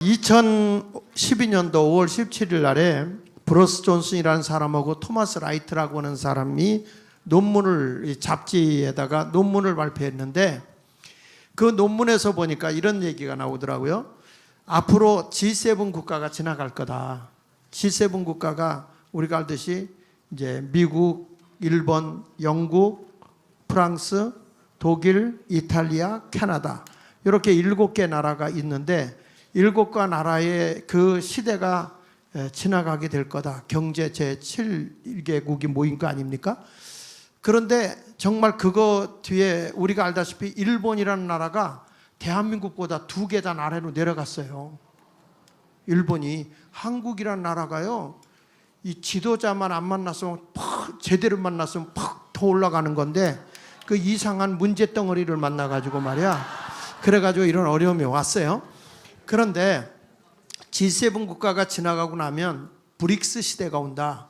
2012년도 5월 17일 날에 브러스 존슨이라는 사람하고 토마스 라이트라고 하는 사람이 논문을 잡지에다가 논문을 발표했는데 그 논문에서 보니까 이런 얘기가 나오더라고요. 앞으로 G7 국가가 지나갈 거다. G7 국가가 우리가 알듯이 이제 미국, 일본, 영국, 프랑스, 독일, 이탈리아, 캐나다 이렇게 7개 나라가 있는데 7개 나라의 그 시대가 지나가게 될 거다. 경제 제7개국이 모인 거 아닙니까? 그런데 정말 그거 뒤에 우리가 알다시피 일본이라는 나라가 대한민국보다 2계단 아래로 내려갔어요. 일본이. 한국이라는 나라가요, 이 지도자만 안 만났으면 제대로 만났으면 팍 더 올라가는 건데 그 이상한 문제덩어리를 만나가지고 말이야. 그래가지고 이런 어려움이 왔어요. 그런데 G7 국가가 지나가고 나면 브릭스 시대가 온다.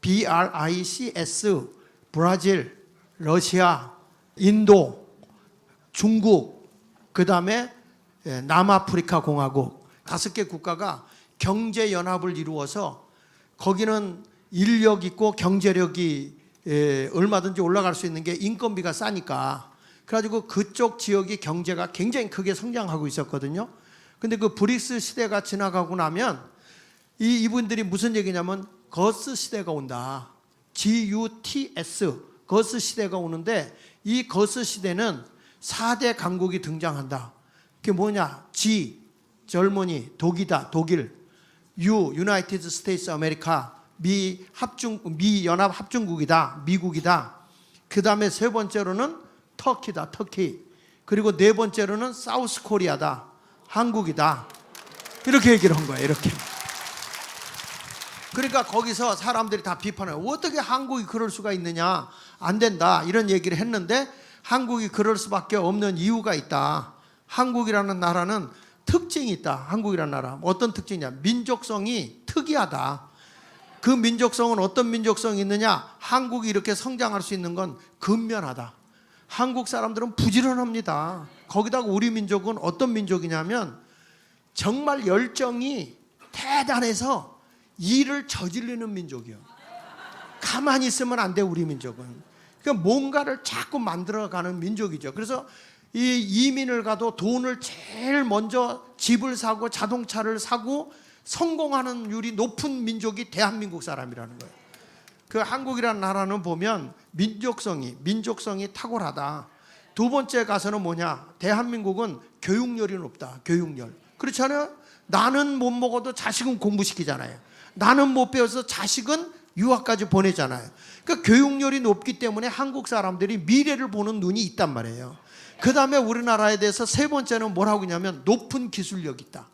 BRICS, 브라질, 러시아, 인도, 중국, 그 다음에 남아프리카 공화국 5개 국가가 경제연합을 이루어서 거기는 인력 있고 경제력이 얼마든지 올라갈 수 있는 게 인건비가 싸니까 그래가지고 그쪽 지역이 경제가 굉장히 크게 성장하고 있었거든요. 근데 그 브릭스 시대가 지나가고 나면 이분들이 무슨 얘기냐면 거스 시대가 온다. GUTS, 거스 시대가 오는데 이 거스 시대는 4대 강국이 등장한다. 그게 뭐냐? G, 젊은이, 독이다, 독일. U, 유나이티드 스테이츠 아메리카, 미 연합 합중국이다, 미국이다. 그 다음에 세 번째로는 터키다, 터키. 그리고 네 번째로는 사우스 코리아다, 한국이다. 이렇게 얘기를 한 거예요. 이렇게. 그러니까 거기서 사람들이 다 비판해요. 어떻게 한국이 그럴 수가 있느냐? 안 된다. 이런 얘기를 했는데 한국이 그럴 수밖에 없는 이유가 있다. 한국이라는 나라는 특징이 있다. 한국이라는 나라. 어떤 특징이냐? 민족성이 특이하다. 그 민족성은 어떤 민족성이 있느냐? 한국이 이렇게 성장할 수 있는 건 근면하다. 한국 사람들은 부지런합니다. 거기다가 우리 민족은 어떤 민족이냐면 정말 열정이 대단해서 일을 저지르는 민족이에요. 가만히 있으면 안 돼, 우리 민족은. 그러니까 뭔가를 자꾸 만들어가는 민족이죠. 그래서 이 이민을 가도 돈을 제일 먼저 집을 사고 자동차를 사고 성공하는 율이 높은 민족이 대한민국 사람이라는 거예요. 그 한국이라는 나라는 보면 민족성이 탁월하다. 두 번째 가서는 뭐냐? 대한민국은 교육열이 높다. 교육열. 그렇잖아요. 나는 못 먹어도 자식은 공부시키잖아요. 나는 못 배워서 자식은 유학까지 보내잖아요. 그러니까 교육열이 높기 때문에 한국 사람들이 미래를 보는 눈이 있단 말이에요. 그 다음에 우리나라에 대해서 세 번째는 뭐라고 하냐면 높은 기술력이 있다.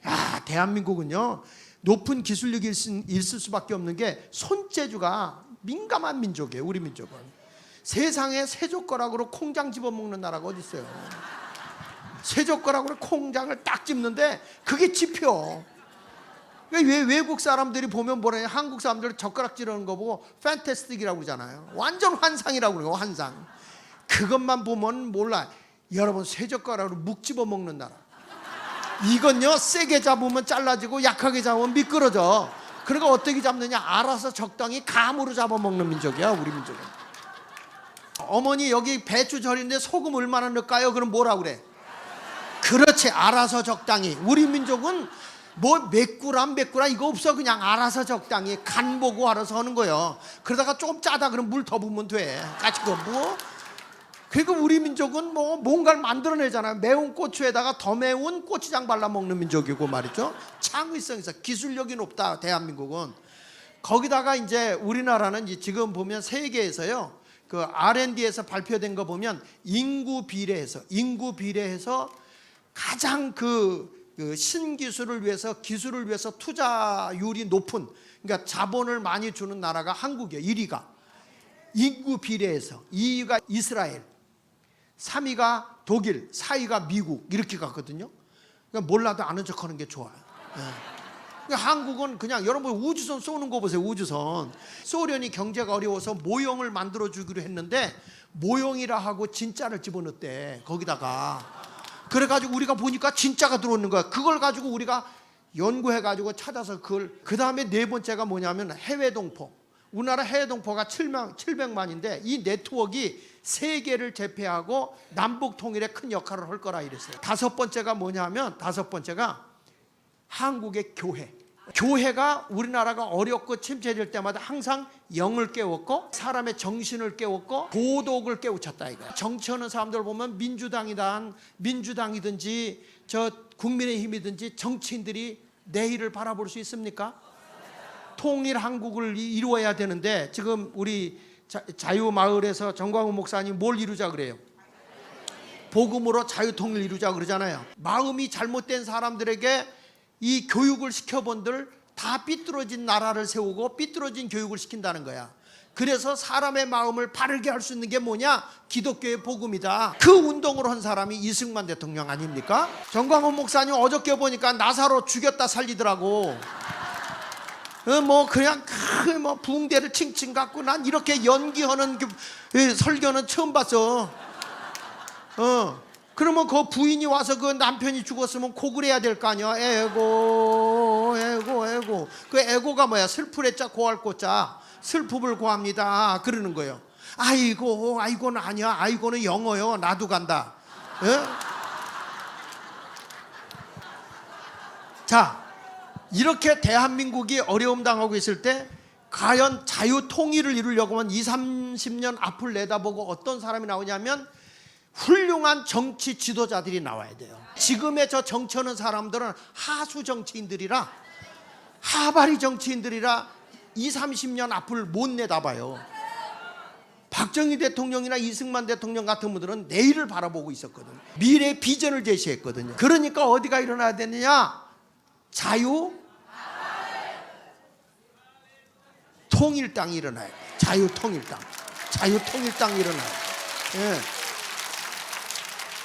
야, 대한민국은요, 높은 기술력이 있을 수밖에 없는 게 손재주가 민감한 민족이에요. 우리 민족은. 세상에 새젓가락으로 콩장 집어먹는 나라가 어디 있어요? 새젓가락으로 콩장을 딱 집는데 그게 집혀. 왜 외국 사람들이 보면 뭐래? 한국 사람들 젓가락 찌르는 거 보고 판타스틱이라고 그러잖아요. 완전 환상이라고 그래요. 환상. 그것만 보면 몰라. 여러분, 새젓가락으로 묵 집어먹는 나라. 이건요, 세게 잡으면 잘라지고 약하게 잡으면 미끄러져. 그러니까 어떻게 잡느냐? 알아서 적당히 감으로 잡아먹는 민족이야, 우리 민족은. 어머니, 여기 배추 절인데 소금 얼마나 넣을까요? 그럼 뭐라 그래? 그렇지, 알아서 적당히. 우리 민족은 뭐 몇 그램 이거 없어. 그냥 알아서 적당히 간 보고 알아서 하는 거예요. 그러다가 조금 짜다 그러면 물 더 부으면 돼. 까치고 뭐. 그리고 우리 민족은 뭐 뭔가를 만들어내잖아요. 매운 고추에다가 더 매운 고추장 발라 먹는 민족이고 말이죠. 창의성이 있어. 기술력이 높다, 대한민국은. 거기다가 이제 우리나라는 지금 보면 세계에서요, 그 R&D에서 발표된 거 보면 인구 비례해서 가장 그 신기술을 위해서, 기술을 위해서 투자율이 높은, 그러니까 자본을 많이 주는 나라가 한국이에요. 1위가 인구 비례해서, 2위가 이스라엘, 3위가 독일, 4위가 미국, 이렇게 갔거든요. 그러니까 몰라도 아는 척 하는 게 좋아요. 그러니까 한국은 그냥 여러분 우주선 쏘는 거 보세요. 우주선. 소련이 경제가 어려워서 모형을 만들어 주기로 했는데 모형이라 하고 진짜를 집어넣었대. 거기다가 그래가지고 우리가 보니까 진짜가 들어오는 거야. 그걸 가지고 우리가 연구해가지고 찾아서 그 다음에 네 번째가 뭐냐면 해외 동포. 우리나라 해외 동포가 700만인데 이 네트워크가 세계를 제패하고 남북 통일에 큰 역할을 할 거라 이랬어요. 다섯 번째가 뭐냐면 한국의 교회. 교회가 우리나라가 어렵고 침체될 때마다 항상 영을 깨웠고 사람의 정신을 깨웠고 도덕을 깨우쳤다 이거야. 정치하는 사람들 보면 민주당이든지 저 국민의힘이든지 정치인들이 내일을 바라볼 수 있습니까? 통일 한국을 이루어야 되는데 지금 우리 자유마을에서 정광훈 목사님 뭘 이루자 그래요? 복음으로 자유통일 이루자 그러잖아요. 마음이 잘못된 사람들에게 이 교육을 시켜본들 다 삐뚤어진 나라를 세우고 삐뚤어진 교육을 시킨다는 거야. 그래서 사람의 마음을 바르게 할 수 있는 게 뭐냐? 기독교의 복음이다. 그 운동을 한 사람이 이승만 대통령 아닙니까? 정광훈 목사님 어저께 보니까 나사로 죽였다 살리더라고. 뭐 그냥 뭐 붕대를 칭칭 갖고 난 이렇게 연기하는 설교는 처음 봤어. 그러면 그 부인이 와서 그 남편이 죽었으면 고글 해야 될 거 아니야. 에고. 그 에고가 뭐야? 슬프레자 고할 고자. 슬픔을 고합니다. 그러는 거예요. 아이고는 아니야. 아이고는 영어요. 나도 간다. 예? 자, 이렇게 대한민국이 어려움 당하고 있을 때 과연 자유 통일을 이루려고 하면 20, 30년 앞을 내다보고 어떤 사람이 나오냐면 훌륭한 정치 지도자들이 나와야 돼요. 지금의 저 정치하는 사람들은 하수 정치인들이라 하바리 정치인들이라 20, 30년 앞을 못 내다봐요. 박정희 대통령이나 이승만 대통령 같은 분들은 내일을 바라보고 있었거든요. 미래의 비전을 제시했거든요. 그러니까 어디가 일어나야 되느냐? 자유 통일당이 일어나야 돼요. 자유 통일당이 일어나요. 예.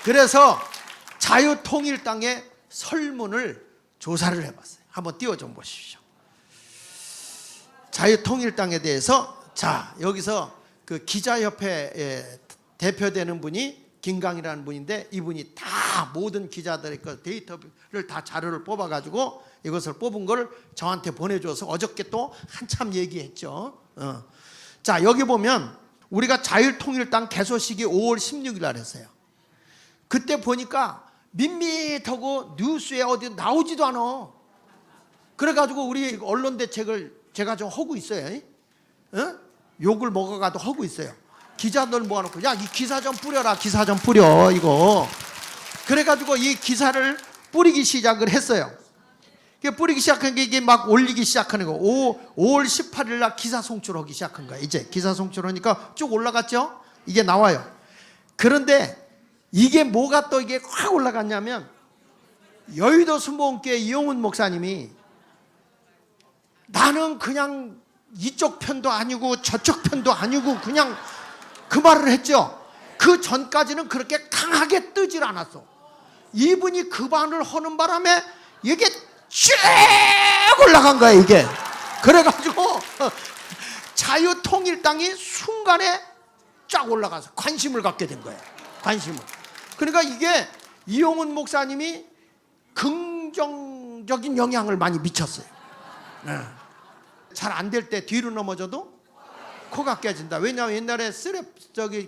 그래서 자유통일당의 설문을 조사를 해봤어요. 한번 띄워 좀 보십시오. 자유통일당에 대해서 자 여기서 그 기자협회 대표되는 분이 김강이라는 분인데 이분이 다 모든 기자들의 그 데이터를 다 자료를 뽑아가지고 이것을 뽑은 걸 저한테 보내줘서 어저께 또 한참 얘기했죠. 자 여기 보면 우리가 자유통일당 개소식이 5월 16일 날 했어요. 그때 보니까 밋밋하고 뉴스에 어디 나오지도 않아. 그래가지고 우리 언론 대책을 제가 좀 하고 있어요. 욕을 먹어가도 하고 있어요. 기자들 모아놓고 야 이 기사 좀 뿌려라. 기사 좀 뿌려 이거. 그래가지고 이 기사를 뿌리기 시작을 했어요. 뿌리기 시작한 게 이게 막 올리기 시작하는 거. 5월 18일 날 기사 송출하기 시작한 거야. 이제 기사 송출하니까 쭉 올라갔죠. 이게 나와요. 그런데 이게 뭐가 또 이게 확 올라갔냐면 여의도 순복음교회 이용훈 목사님이 나는 그냥 이쪽 편도 아니고 저쪽 편도 아니고 그냥 그 말을 했죠. 그 전까지는 그렇게 강하게 뜨질 않았어. 이분이 그 반을 하는 바람에 이게 쭉 올라간 거야 이게. 그래가지고 자유통일당이 순간에 쫙 올라가서 관심을 갖게 된 거예요. 관심을. 그러니까 이게 이용훈 목사님이 긍정적인 영향을 많이 미쳤어요. 잘 안 될 때 뒤로 넘어져도 코가 깨진다. 왜냐하면 옛날에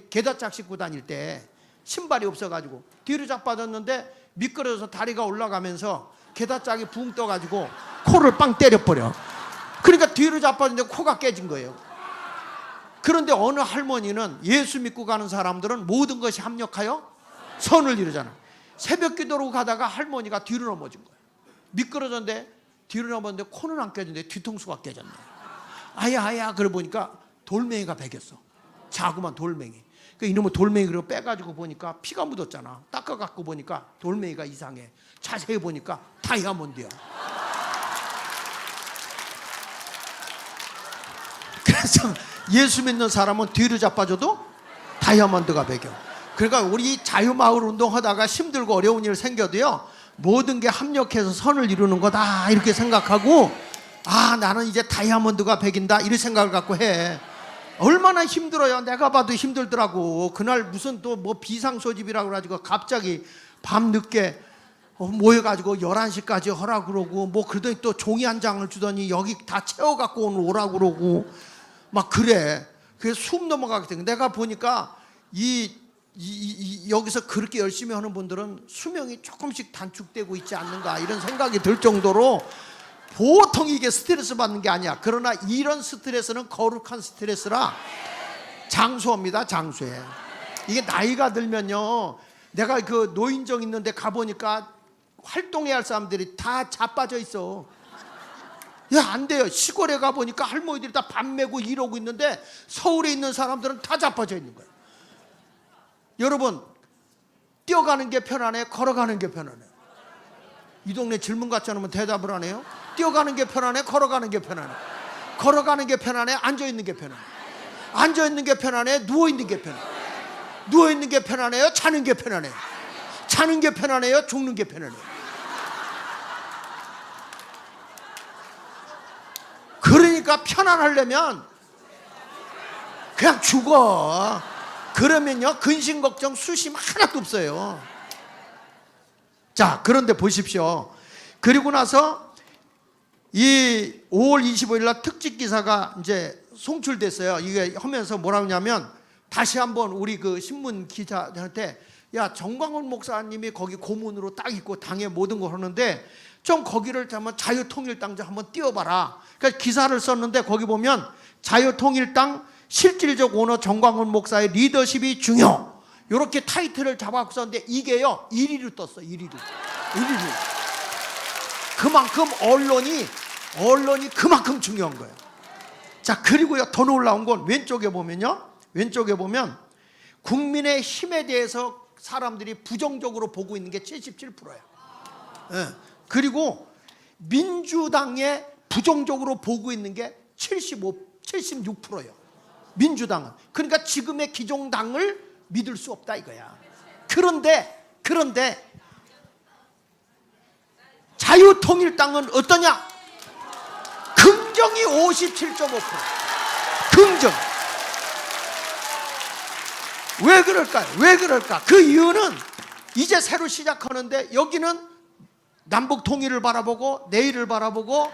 게다짝 신고 다닐 때 신발이 없어가지고 뒤로 자빠졌는데 미끄러져서 다리가 올라가면서 게다짝이 붕 떠가지고 코를 빵 때려버려. 그러니까 뒤로 자빠졌는데 코가 깨진 거예요. 그런데 어느 할머니는 예수 믿고 가는 사람들은 모든 것이 합력하여 선을 이루잖아. 새벽 기도로 가다가 할머니가 뒤로 넘어진 거예요. 미끄러졌는데 뒤로 넘어졌는데 코는 안 깨졌는데 뒤통수가 깨졌네. 아야 그러고 보니까 돌멩이가 베겼어. 자그만 돌멩이. 그 이놈의 돌멩이를 빼가지고 보니까 피가 묻었잖아. 닦아갖고 보니까 돌멩이가 이상해. 자세히 보니까 다이아몬드야. 그래서 예수 믿는 사람은 뒤로 자빠져도 다이아몬드가 배겨. 그러니까 우리 자유마을 운동하다가 힘들고 어려운 일 생겨도요, 모든 게 합력해서 선을 이루는 거다 이렇게 생각하고, 아 나는 이제 다이아몬드가 배긴다 이런 생각을 갖고 해. 얼마나 힘들어요. 내가 봐도 힘들더라고. 그날 무슨 또 뭐 비상소집이라고 해가지고 갑자기 밤늦게 모여가지고 11시까지 하라 그러고 뭐 그러더니 또 종이 한 장을 주더니 여기 다 채워갖고 오늘 오라 그러고 막 그래. 그래서 숨 넘어가게 돼. 내가 보니까 여기서 그렇게 열심히 하는 분들은 수명이 조금씩 단축되고 있지 않는가 이런 생각이 들 정도로 보통 이게 스트레스 받는 게 아니야. 그러나 이런 스트레스는 거룩한 스트레스라 장수합니다. 장수해. 이게 나이가 들면요, 내가 그 노인정 있는데 가보니까 활동해야 할 사람들이 다 자빠져 있어. 야, 안 돼요. 시골에 가보니까 할머니들이 다 밥 메고 이러고 있는데 서울에 있는 사람들은 다 자빠져 있는 거예요. 여러분, 뛰어가는 게 편하네, 걸어가는 게 편하네? 이 동네 질문 같지 않으면 대답을 안 해요? 뛰어가는 게 편하네, 걸어가는 게 편하네? 걸어가는 게 편하네, 앉아있는 게 편하네? 앉아있는 게 편하네, 누워있는 게 편하네? 누워있는 게 편하네요, 자는 게 편하네요? 자는 게 편하네요, 죽는 게 편하네요? 그러니까 편안하려면 그냥 죽어. 그러면요, 근심 걱정 수심 하나도 없어요. 자, 그런데 보십시오. 그리고 나서 이 5월 25일 날 특집 기사가 이제 송출됐어요. 이게 하면서 뭐라고 하냐면, 다시 한번 우리 그 신문 기자한테, 야, 정광훈 목사님이 거기 고문으로 딱 있고 당의 모든 걸 하는데 좀 거기를 한번 자유통일당 좀 한번 띄워봐라. 그러니까 기사를 썼는데 거기 보면 자유통일당 실질적 오너 정광훈 목사의 리더십이 중요, 이렇게 타이틀을 잡아서 썼는데 이게요 1위로 떴어. 1위로. 그만큼 언론이 그만큼 중요한 거예요. 자, 그리고요 더 놀라운 건 왼쪽에 보면요, 왼쪽에 보면 국민의 힘에 대해서 사람들이 부정적으로 보고 있는 게 77%예요. 예. 그리고 민주당에 부정적으로 보고 있는 게 76%예요. 민주당은. 그러니까 지금의 기종당을 믿을 수 없다 이거야. 그런데 자유통일당은 어떠냐? 긍정이 57.5%. 긍정. 왜 그럴까요? 왜 그럴까? 그 이유는 이제 새로 시작하는데 여기는 남북 통일을 바라보고 내일을 바라보고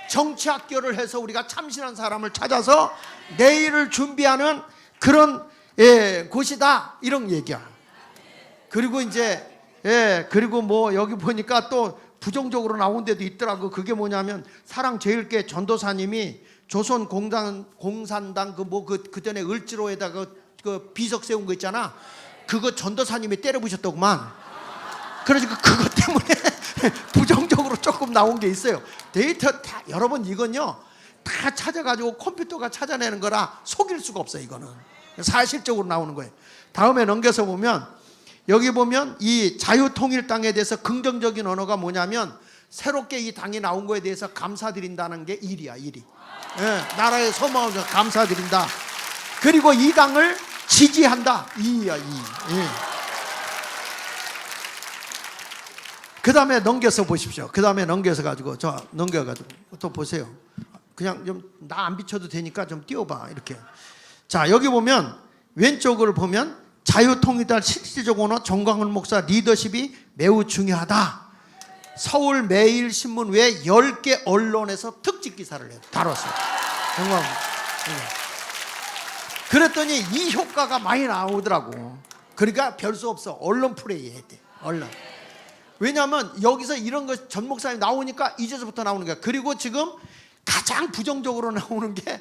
정치학교를 해서 우리가 참신한 사람을 찾아서 내일을 준비하는 그런 곳이다, 이런 얘기야. 그리고 이제 그리고 뭐 여기 보니까 또 부정적으로 나온 데도 있더라고. 그게 뭐냐면 사랑제일교회 전도사님이 조선 공산당 그 전에 을지로에다가 그 비석 세운 거 있잖아. 그거 전도사님이 때려 부셨더구만. 그러니까 그것 때문에 부정적으로 조금 나온 게 있어요. 데이터 다, 여러분 이건요 다 찾아가지고 컴퓨터가 찾아내는 거라 속일 수가 없어요. 이거는 사실적으로 나오는 거예요. 다음에 넘겨서 보면 여기 보면 이 자유통일당에 대해서 긍정적인 언어가 뭐냐면 새롭게 이 당이 나온 거에 대해서 감사드린다는 게 1위야. 1위. 나라의 소망을 감사드린다. 그리고 이 당을 지지한다. 2위야. 2위. 그 다음에 넘겨서 보십시오. 그 다음에 넘겨서 가지고 넘겨가지고 또 보세요. 그냥 좀 나 안 비춰도 되니까 좀 띄워봐. 이렇게. 자, 여기 보면 왼쪽을 보면 자유통일당 실질적 오너 정광훈 목사 리더십이 매우 중요하다. 서울 매일신문 외 10개 언론에서 특집 기사를 다뤘어요. 정광훈. 그랬더니 이 효과가 많이 나오더라고. 그러니까 별 수 없어. 언론 플레이 해야 돼. 언론. 왜냐하면 여기서 이런 거 전 목사님 나오니까 이제서부터 나오는 거야. 그리고 지금 가장 부정적으로 나오는 게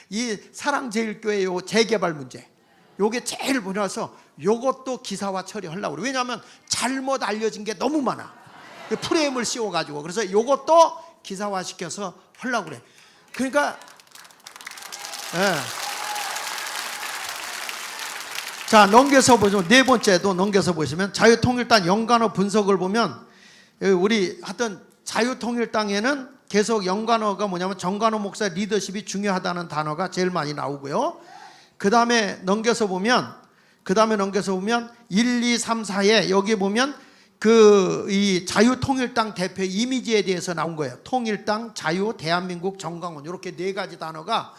이 사랑제일교회 요 재개발 문제. 요게 제일 보내서 요것도 기사화 처리하려고 그래. 왜냐하면 잘못 알려진 게 너무 많아. 프레임을 씌워가지고. 그래서 요것도 기사화 시켜서 하려고 그래. 그러니까 자, 넘겨서 보시면 네 번째도 넘겨서 보시면 자유통일당 연관어 분석을 보면 우리 하여튼 자유통일당에는 계속 연관어가 뭐냐면 정관호 목사 리더십이 중요하다는 단어가 제일 많이 나오고요. 그 다음에 넘겨서 보면 1, 2, 3, 4에 여기 보면 이 자유통일당 대표 이미지에 대해서 나온 거예요. 통일당, 자유, 대한민국, 정광훈, 이렇게 네 가지 단어가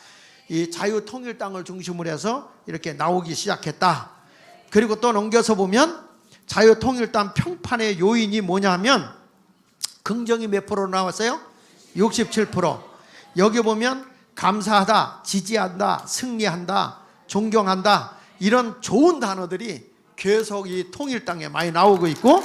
이 자유통일당을 중심으로 해서 이렇게 나오기 시작했다. 그리고 또 넘겨서 보면 자유통일당 평판의 요인이 뭐냐면 긍정이 몇 프로 나왔어요? 67%. 여기 보면 감사하다, 지지한다, 승리한다, 존경한다, 이런 좋은 단어들이 계속 이 통일당에 많이 나오고 있고,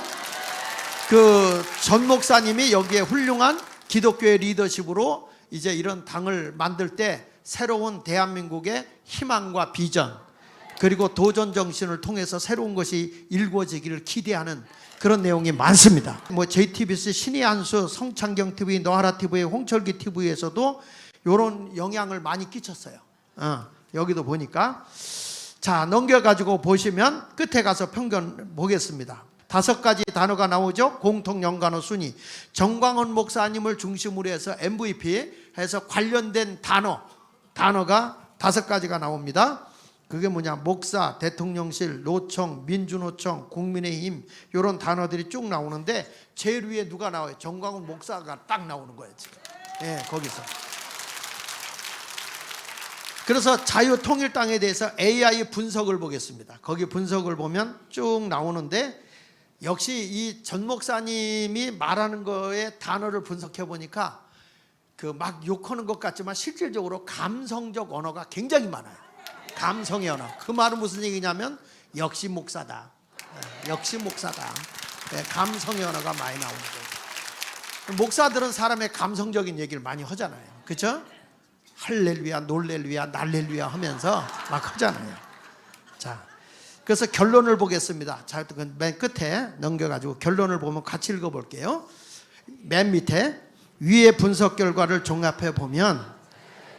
그 전 목사님이 여기에 훌륭한 기독교의 리더십으로 이제 이런 당을 만들 때 새로운 대한민국의 희망과 비전, 그리고 도전 정신을 통해서 새로운 것이 일궈지기를 기대하는 그런 내용이 많습니다. 뭐 JTBC 신의 한수, 성창경 TV, 노하라 TV, 홍철기 TV에서도 이런 영향을 많이 끼쳤어요. 여기도 보니까. 자, 넘겨가지고 보시면 끝에 가서 평균 보겠습니다. 5가지 단어가 나오죠. 공통 연관어 순위. 정광훈 목사님을 중심으로 해서 MVP 해서 관련된 단어가 5가지가 나옵니다. 그게 뭐냐? 목사, 대통령실, 노총, 민주노총, 국민의힘, 이런 단어들이 쭉 나오는데 제일 위에 누가 나와요? 정광훈 목사가 딱 나오는 거예요 지금. 예, 거기서. 그래서 자유통일당에 대해서 AI 분석을 보겠습니다. 거기 분석을 보면 쭉 나오는데, 역시 이 전 목사님이 말하는 거에 단어를 분석해 보니까 그 막 욕하는 것 같지만 실질적으로 감성적 언어가 굉장히 많아요. 감성의 언어. 그 말은 무슨 얘기냐면 역시 목사다. 역시 목사다. 감성의 언어가 많이 나오는 거예요. 목사들은 사람의 감성적인 얘기를 많이 하잖아요. 그렇죠? 할렐루야, 놀렐루야, 날렐루야 하면서 막 하잖아요. 자, 그래서 결론을 보겠습니다. 자, 맨 끝에 넘겨가지고 결론을 보면 같이 읽어볼게요. 맨 밑에 위의 분석 결과를 종합해 보면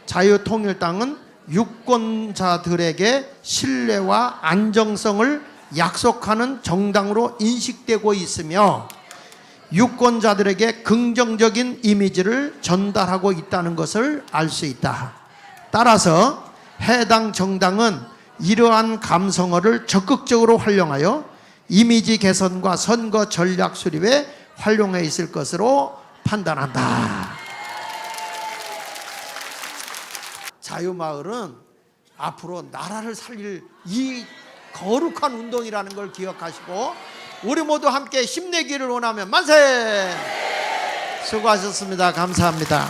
자유통일당은 유권자들에게 신뢰와 안정성을 약속하는 정당으로 인식되고 있으며 유권자들에게 긍정적인 이미지를 전달하고 있다는 것을 알 수 있다. 따라서 해당 정당은 이러한 감성어를 적극적으로 활용하여 이미지 개선과 선거 전략 수립에 활용해 있을 것으로 판단한다. 자유마을은 앞으로 나라를 살릴 이 거룩한 운동이라는 걸 기억하시고 우리 모두 함께 힘내기를 원하면 만세! 수고하셨습니다. 감사합니다.